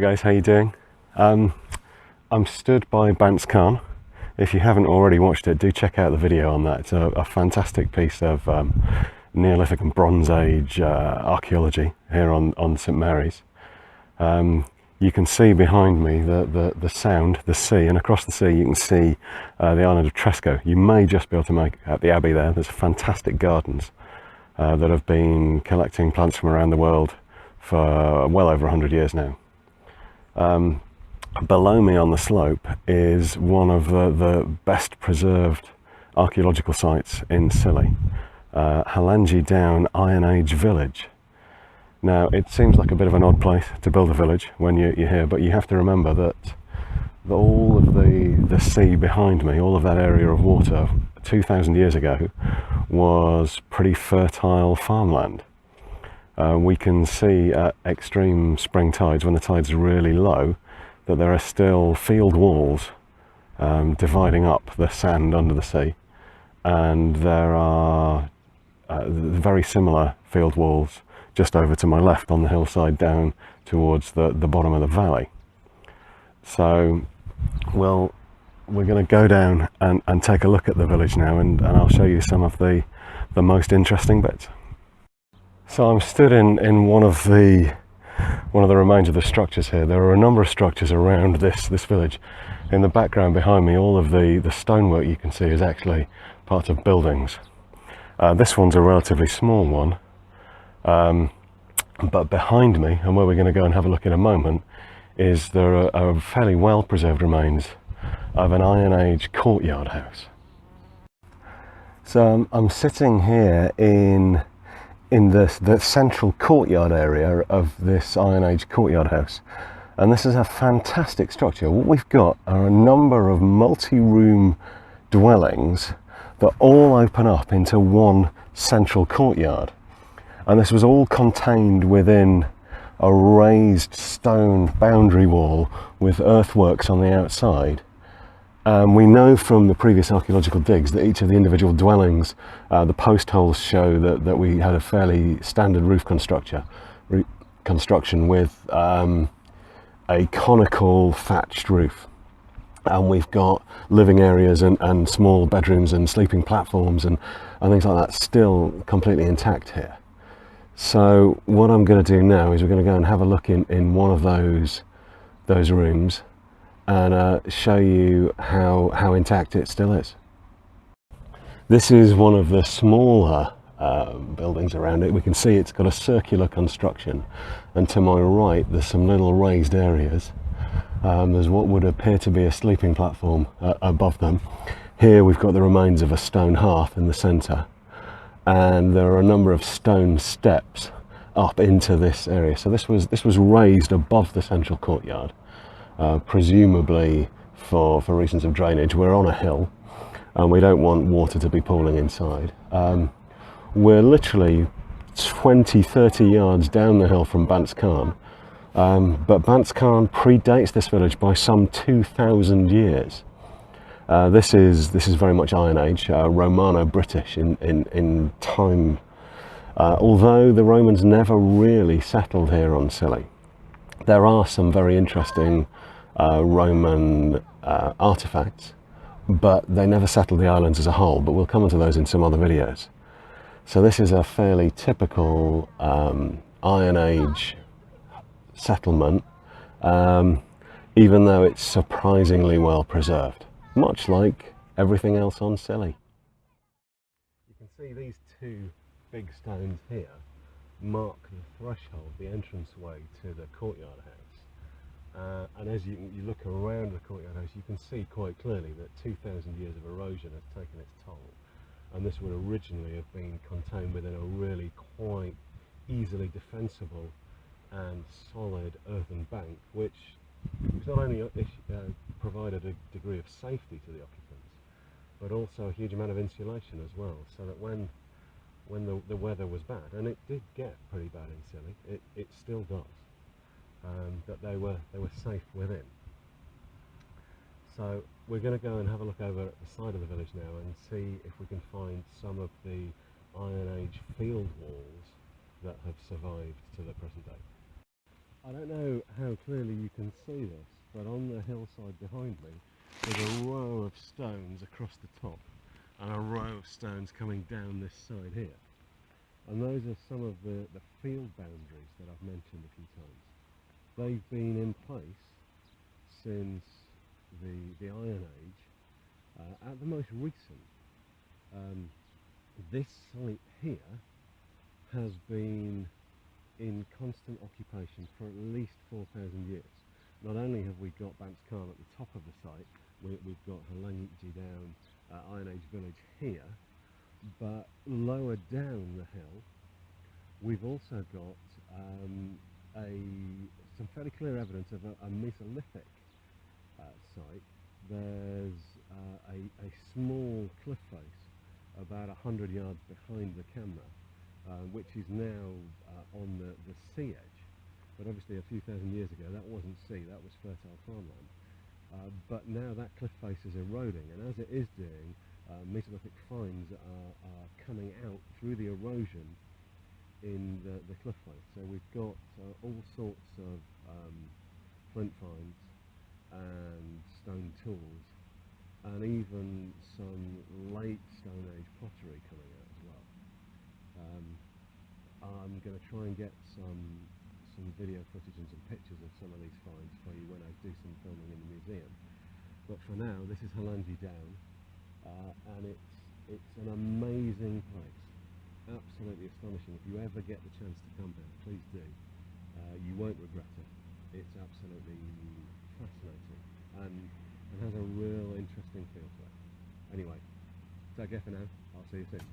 guys, how you doing? I'm stood by Bant's Carn. If you haven't already watched it, do check out the video on that. It's a fantastic piece of Neolithic and Bronze Age archaeology here on St Mary's. You can see behind me the Sound, the sea, and across the sea you can see the island of Tresco. You may just be able to make out the abbey there. There's fantastic gardens that have been collecting plants from around the world for well over 100 years now. Below me on the slope is one of the best preserved archaeological sites in Scilly, Halangy Down Iron Age village. Now it seems like a bit of an odd place to build a village when you're here, but you have to remember that all of the sea behind me, all of that area of water 2,000 years ago was pretty fertile farmland. We can see at extreme spring tides, when the tide's really low, that there are still field walls dividing up the sand under the sea, and there are very similar field walls just over to my left on the hillside down towards the bottom of the valley. So we're going to go down and take a look at the village now, and I'll show you some of the most interesting bits. So I'm stood in one of the remains of the structures here. There are a number of structures around this village. In the background behind me, all of the stonework you can see is actually part of buildings. This one's a relatively small one, but behind me, and where we're going to go and have a look in a moment, is there are fairly well preserved remains of an Iron Age courtyard house. So I'm sitting here in the central courtyard area of this Iron Age courtyard house, and this is a fantastic structure. What we've got are a number of multi-room dwellings that all open up into one central courtyard, and this was all contained within a raised stone boundary wall with earthworks on the outside. We know from the previous archaeological digs that each of the individual dwellings, the post holes show that we had a fairly standard roof construction with a conical thatched roof. And we've got living areas and small bedrooms and sleeping platforms and things like that still completely intact here. So what I'm going to do now is we're going to go and have a look in one of those rooms and show you how intact it still is. This is one of the smaller buildings around it. We can see it's got a circular construction, and to my right there's some little raised areas. There's what would appear to be a sleeping platform above them. Here we've got the remains of a stone hearth in the centre, and there are a number of stone steps up into this area. So this was raised above the central courtyard. Presumably for reasons of drainage. We're on a hill and we don't want water to be pooling inside. We're literally 20-30 yards down the hill from Bant's Carn, but Bant's Carn predates this village by some 2,000 years. This is very much Iron Age, Romano-British in time, although the Romans never really settled here on Scilly. There are some very interesting Roman artifacts, but they never settled the islands as a whole, but we'll come onto those in some other videos. So this is a fairly typical Iron Age settlement, even though it's surprisingly well preserved, much like everything else on Scilly. You can see these two big stones here mark the threshold, the entranceway to the courtyard house. And as you look around the courtyard house, you can see quite clearly that 2,000 years of erosion has taken its toll, and this would originally have been contained within a really quite easily defensible and solid earthen bank, which not only provided a degree of safety to the occupants, but also a huge amount of insulation as well, so that when the weather was bad, and it did get pretty bad in Scilly, it still does, that they were safe within. So we're going to go and have a look over at the side of the village now and see if we can find some of the Iron Age field walls that have survived to the present day. I don't know how clearly you can see this, but on the hillside behind me there's a row of stones across the top and a row of stones coming down this side here. And those are some of the field boundaries that I've mentioned a few times. They've been in place since the Iron Age. At the most recent, this site here has been in constant occupation for at least 4,000 years. Not only have we got Bant's Carn at the top of the site, we've got Halangy Down, Iron Age village here, but lower down the hill we've also got some fairly clear evidence of a mesolithic site. There's a small cliff face about 100 yards behind the camera, which is now on the sea edge, but obviously a few thousand years ago that wasn't sea, that was fertile farmland. But now that cliff face is eroding, and as it is doing, mesolithic finds are coming out through the erosion in the cliff face. So we've got all sorts of flint finds and stone tools, and even some late Stone Age pottery coming out as well. I'm going to try and get some video footage and some pictures of some of these finds for you when I do some filming in the museum. But for now, this is Halangy Down, and it's an amazing place. Absolutely astonishing. If you ever get the chance to come here, please do. You won't regret it. It's absolutely fascinating and has a real interesting feel to it. Anyway, take care for now. I'll see you soon.